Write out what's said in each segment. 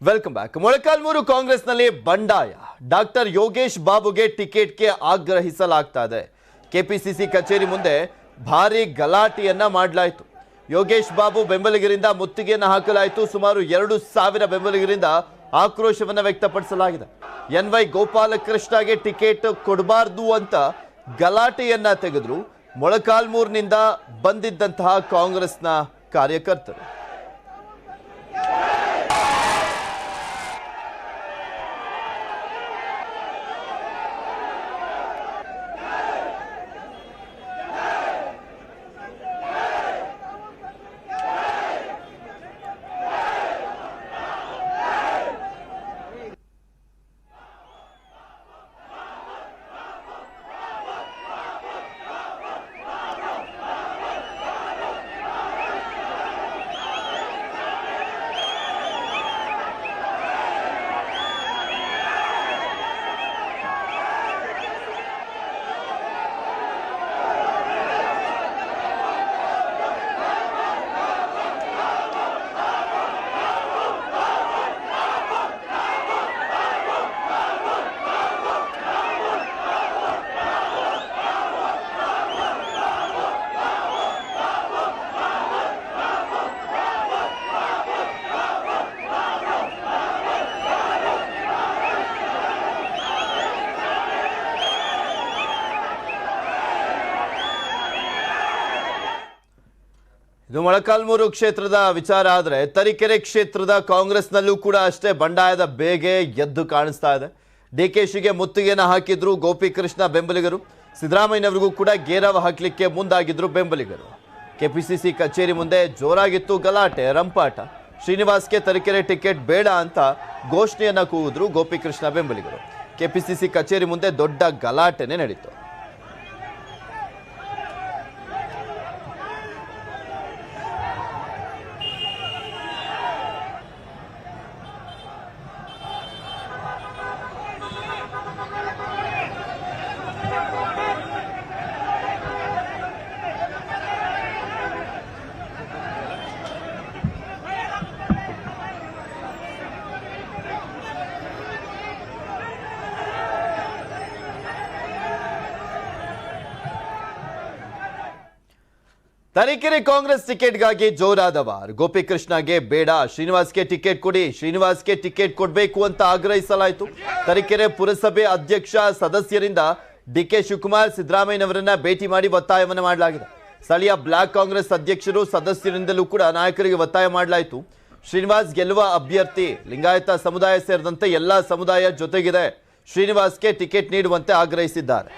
Welcome back. Molakalmuru ಕಾಂಗ್ರೆಸ್ನಲ್ಲಿ ಬಂಡಾಯ. Doctor Yogesh ಬಾಬುಗೆ ಟಿಕೆಟ್ಗೆ ಆಗ್ರಹಿಸಲಾಗ್ತಾ ಇದೆ. ಕೆಪಿಸಿಸಿ ಕಚೇರಿ ಮುಂದೆ ಭಾರಿ ಗಲಾಟೆಯನ್ನ ಮಾಡಲಾಯಿತು. ಯೋಗೇಶ್ ಬಾಬು ಬೆಂಬಲಿಗರಿಂದ ಮುತ್ತಿಗೆಯನ್ನು ಹಾಕಲಾಯಿತು. ಸುಮಾರು 2,000 ಬೆಂಬಲಿಗರಿಂದ ಆಕ್ರೋಶವನ್ನು ವ್ಯಕ್ತಪಡಿಸಲಾಗಿದೆ. NY ಗೋಪಾಲಕೃಷ್ಣಗೆ ಟಿಕೆಟ್ ಕೊಡಬಾರ್ದು ಅಂತ ಗಲಾಟೆಯನ್ನ ತೆಗೆದ್ರು ಮೊಳಕಾಲ್ಮೂರಿನಿಂದ ಬಂದಿದ್ದಂತಹ ಕಾಂಗ್ರೆಸ್ನ ಕಾರ್ಯಕರ್ತರು. ಇದು ಮೊಳಕಾಲ್ಮೂರು ಕ್ಷೇತ್ರದ ವಿಚಾರ. ಆದರೆ ತರೀಕೆರೆ ಕ್ಷೇತ್ರದ ಕಾಂಗ್ರೆಸ್ನಲ್ಲೂ ಕೂಡ ಅಷ್ಟೇ ಬಂಡಾಯದ ಬೇಗೆ ಎದ್ದು ಕಾಣಿಸ್ತಾ ಇದೆ. DKಶಿಗೆ ಮುತ್ತಿಗೆಯನ್ನು ಹಾಕಿದ್ರು ಗೋಪಿಕೃಷ್ಣ ಬೆಂಬಲಿಗರು. ಸಿದ್ದರಾಮಯ್ಯನವರಿಗೂ ಕೂಡ ಗೇರವ ಹಾಕಲಿಕ್ಕೆ ಮುಂದಾಗಿದ್ರು ಬೆಂಬಲಿಗರು. ಕೆಪಿಸಿಸಿ ಕಚೇರಿ ಮುಂದೆ ಜೋರಾಗಿತ್ತು ಗಲಾಟೆ, ರಂಪಾಟ. ಶ್ರೀನಿವಾಸ್ಗೆ ತರೀಕೆರೆ ಟಿಕೆಟ್ ಬೇಡ ಅಂತ ಘೋಷಣೆಯನ್ನ ಕೂಗಿದ್ರು ಗೋಪಿಕೃಷ್ಣ ಬೆಂಬಲಿಗರು. ಕೆಪಿಸಿಸಿ ಕಚೇರಿ ಮುಂದೆ ದೊಡ್ಡ ಗಲಾಟೆನೇ ನಡೀತು. ತರೀಕೆರೆ ಕಾಂಗ್ರೆಸ್ ಟಿಕೆಟ್ಗಾಗಿ ಜೋರಾದ ವಾರ್. ಗೋಪಿಕೃಷ್ಣಗೆ ಬೇಡ, ಶ್ರೀನಿವಾಸ್ಗೆ ಟಿಕೆಟ್ ಕೊಡಿ, ಶ್ರೀನಿವಾಸ್ಗೆ ಟಿಕೆಟ್ ಕೊಡಬೇಕು ಅಂತ ಆಗ್ರಹಿಸಲಾಯಿತು. ತರೀಕೆರೆ ಪುರಸಭೆ ಅಧ್ಯಕ್ಷ ಸದಸ್ಯರಿಂದ DK ಶಿವಕುಮಾರ್ ಸಿದ್ದರಾಮಯ್ಯನವರನ್ನ ಭೇಟಿ ಮಾಡಿ ಒತ್ತಾಯವನ್ನು ಮಾಡಲಾಗಿದೆ. ಸ್ಥಳೀಯ ಬ್ಲಾಕ್ ಕಾಂಗ್ರೆಸ್ ಅಧ್ಯಕ್ಷರು ಸದಸ್ಯರಿಂದಲೂ ಕೂಡ ನಾಯಕರಿಗೆ ಒತ್ತಾಯ ಮಾಡಲಾಯಿತು. ಶ್ರೀನಿವಾಸ್ ಗೆಲ್ಲುವ ಅಭ್ಯರ್ಥಿ, ಲಿಂಗಾಯತ ಸಮುದಾಯ ಸೇರಿದಂತೆ ಎಲ್ಲಾ ಸಮುದಾಯ ಜೊತೆಗಿದೆ, ಶ್ರೀನಿವಾಸ್ಗೆ ಟಿಕೆಟ್ ನೀಡುವಂತೆ ಆಗ್ರಹಿಸಿದ್ದಾರೆ.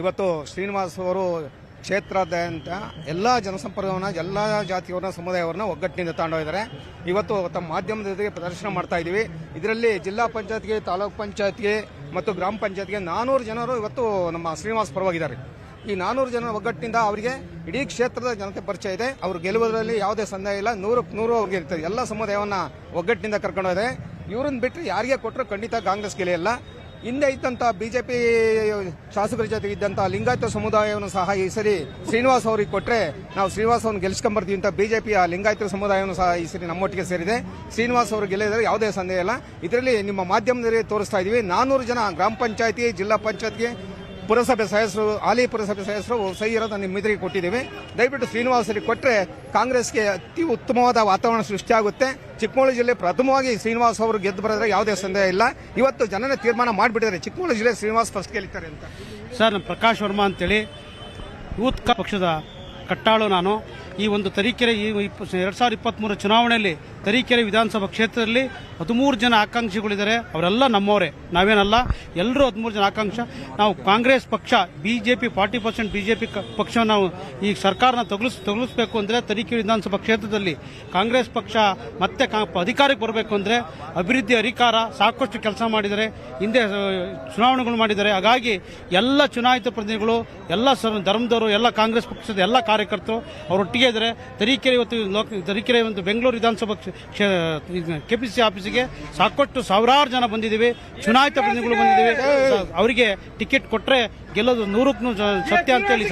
ಇವತ್ತು ಶ್ರೀನಿವಾಸ್ ಅವರು ಕ್ಷೇತ್ರಾದ್ಯಂತ ಎಲ್ಲ ಜನಸಂಪರ್ಕವನ್ನು ಎಲ್ಲ ಜಾತಿಯವರನ್ನ ಸಮುದಾಯವರನ್ನ ಒಗ್ಗಟ್ಟಿನಿಂದ ತಗೊಂಡೋಗಿದ್ದಾರೆ. ಇವತ್ತು ತಮ್ಮ ಮಾಧ್ಯಮದ ಜೊತೆಗೆ ಪ್ರದರ್ಶನ ಮಾಡ್ತಾ ಇದ್ದೀವಿ. ಇದರಲ್ಲಿ ಜಿಲ್ಲಾ ಪಂಚಾಯತ್ಗೆ, ತಾಲೂಕ್ ಪಂಚಾಯತ್ಗೆ ಮತ್ತು ಗ್ರಾಮ ಪಂಚಾಯತ್ಗೆ 400 ಜನರು ಇವತ್ತು ನಮ್ಮ ಶ್ರೀನಿವಾಸ್ ಪರವಾಗಿದ್ದಾರೆ. ಈ 400 ಜನರ ಒಗ್ಗಟ್ಟಿನಿಂದ ಅವರಿಗೆ ಇಡೀ ಕ್ಷೇತ್ರದ ಜನತೆ ಪರಿಚಯ ಇದೆ. ಅವರು ಗೆಲ್ಲುವುದರಲ್ಲಿ ಯಾವುದೇ ಸಂದೇಹ ಇಲ್ಲ. 100% ಅವ್ರಿಗೆ ಇರ್ತದೆ. ಎಲ್ಲ ಸಮುದಾಯವನ್ನು ಒಗ್ಗಟ್ಟಿನಿಂದ ಕರ್ಕೊಂಡೋಗಿದೆ. ಇವರನ್ನು ಬಿಟ್ಟರೆ ಯಾರಿಗೆ ಕೊಟ್ಟರು ಖಂಡಿತ ಕಾಂಗ್ರೆಸ್ ಗೆಲೆಯಲ್ಲ. ಹಿಂದೆ ಇದ್ದಂಥ ಬಿಜೆಪಿ ಶಾಸಕರ ಜೊತೆಗೆ ಇದ್ದಂಥ ಲಿಂಗಾಯತ ಸಮುದಾಯವನ್ನು ಸಹ ಈ ಸರಿ ಶ್ರೀನಿವಾಸ್ ಅವರಿಗೆ ಕೊಟ್ಟರೆ ನಾವು ಶ್ರೀನಿವಾಸ್ ಅವರನ್ನು ಗೆಲ್ಲಿಸ್ಕೊಂಡ್ಬರ್ತೀವಿ ಅಂತ ಬಿಜೆಪಿಯ ಲಿಂಗಾಯತ ಸಮುದಾಯವನ್ನು ಸಹ ಈ ಸರಿ ನಮ್ಮೊಟ್ಟಿಗೆ ಸೇರಿದೆ. ಶ್ರೀನಿವಾಸ್ ಅವರು ಗೆಲ್ಲಿದರೆ ಯಾವುದೇ ಸಂದೇಹ ಇಲ್ಲ. ಇದರಲ್ಲಿ ನಿಮ್ಮ ಮಾಧ್ಯಮದಲ್ಲಿ ತೋರಿಸ್ತಾ ಇದ್ದೀವಿ. 400 ಜನ ಗ್ರಾಮ ಪಂಚಾಯತಿ, ಜಿಲ್ಲಾ ಪಂಚಾಯತ್ಗೆ, ಪುರಸಭೆ ಸದಸ್ಯರು, ಹಾಲಿ ಪುರಸಭೆ ಸದಸ್ಯರು ಸಹಿ ಇರೋದನ್ನ ನಿಮ್ಮ ಮಿತ್ರರಿಗೆ ಕೊಟ್ಟಿದ್ದೇವೆ. ದಯವಿಟ್ಟು ಶ್ರೀನಿವಾಸರಿಗೆ ಕೊಟ್ಟರೆ ಕಾಂಗ್ರೆಸ್ಗೆ ಅತಿ ಉತ್ತಮವಾದ ವಾತಾವರಣ ಸೃಷ್ಟಿಯಾಗುತ್ತೆ. ಚಿಕ್ಕಮಗಳೂರು ಜಿಲ್ಲೆ ಪ್ರಥಮವಾಗಿ ಶ್ರೀನಿವಾಸ್ ಅವರು ಗೆದ್ದು ಬರೋದ್ರೆ ಯಾವುದೇ ಸಂದೇಹ ಇಲ್ಲ. ಇವತ್ತು ಜನನೇ ತೀರ್ಮಾನ ಮಾಡಿಬಿಟ್ಟಿದ್ದಾರೆ ಶ್ರೀನಿವಾಸ್ ಜಿಲ್ಲೆ ಶ್ರೀನಿವಾಸ್ ಫಸ್ಟ್ ಗೆಲ್ತಾರೆ ಅಂತ. ಸರ್, ಪ್ರಕಾಶ್ ವರ್ಮಾ ಅಂತೇಳಿ ಯೂತ್ ಪಕ್ಷದ ಕಟ್ಟಾಳು ನಾನು. ಈ ಒಂದು ತರೀಕೆರೆ 2023 ಚುನಾವಣೆಯಲ್ಲಿ ತರೀಕೆರೆ ವಿಧಾನಸಭಾ ಕ್ಷೇತ್ರದಲ್ಲಿ 13 ಜನ ಆಕಾಂಕ್ಷಿಗಳಿದ್ದಾರೆ. ಅವರೆಲ್ಲ ನಮ್ಮವರೇ, ನಾವೇನಲ್ಲ, ಎಲ್ಲರೂ 13 ಜನ ಆಕಾಂಕ್ಷ. ನಾವು ಕಾಂಗ್ರೆಸ್ ಪಕ್ಷ, ಬಿಜೆಪಿ 40% ಬಿಜೆಪಿ ಪಕ್ಷ, ನಾವು ಈ ಸರ್ಕಾರನ ತೊಗಲಿಸಬೇಕು ಅಂದರೆ ತರೀಕೆರೆ ವಿಧಾನಸಭಾ ಕ್ಷೇತ್ರದಲ್ಲಿ ಕಾಂಗ್ರೆಸ್ ಪಕ್ಷ ಮತ್ತೆ ಅಧಿಕಾರಕ್ಕೆ ಬರಬೇಕು ಅಂದರೆ ಅಭಿವೃದ್ಧಿ ಅಧಿಕಾರ ಸಾಕಷ್ಟು ಕೆಲಸ ಮಾಡಿದ್ದಾರೆ, ಹಿಂದೆ ಚುನಾವಣೆಗಳು ಮಾಡಿದ್ದಾರೆ. ಹಾಗಾಗಿ ಎಲ್ಲ ಚುನಾಯಿತ ಪ್ರತಿನಿಧಿಗಳು, ಎಲ್ಲ ಧರ್ಮದವರು, ಎಲ್ಲ ಕಾಂಗ್ರೆಸ್ ಪಕ್ಷದ ಎಲ್ಲ ಕಾರ್ಯಕರ್ತರು ಅವರೊಟ್ಟಿಗೆ ಇದ್ದಾರೆ. ತರೀಕೆರೆ ಒಂದು ಬೆಂಗಳೂರು ವಿಧಾನಸಭಾ ಕೆಪಿಸಿಸಿ ಆಫೀಸಿಗೆ ಸಾಕಷ್ಟು ಸಾವಿರಾರು ಜನ ಬಂದಿದ್ದೀವಿ, ಚುನಾಯಿತ ಪ್ರತಿನಿಧಿಗಳು ಬಂದಿದ್ದೀವಿ. ಅವರಿಗೆ ಟಿಕೆಟ್ ಕೊಟ್ಟರೆ ಗೆಲ್ಲೋದು 100% ಸತ್ಯ ಅಂತೇಳಿ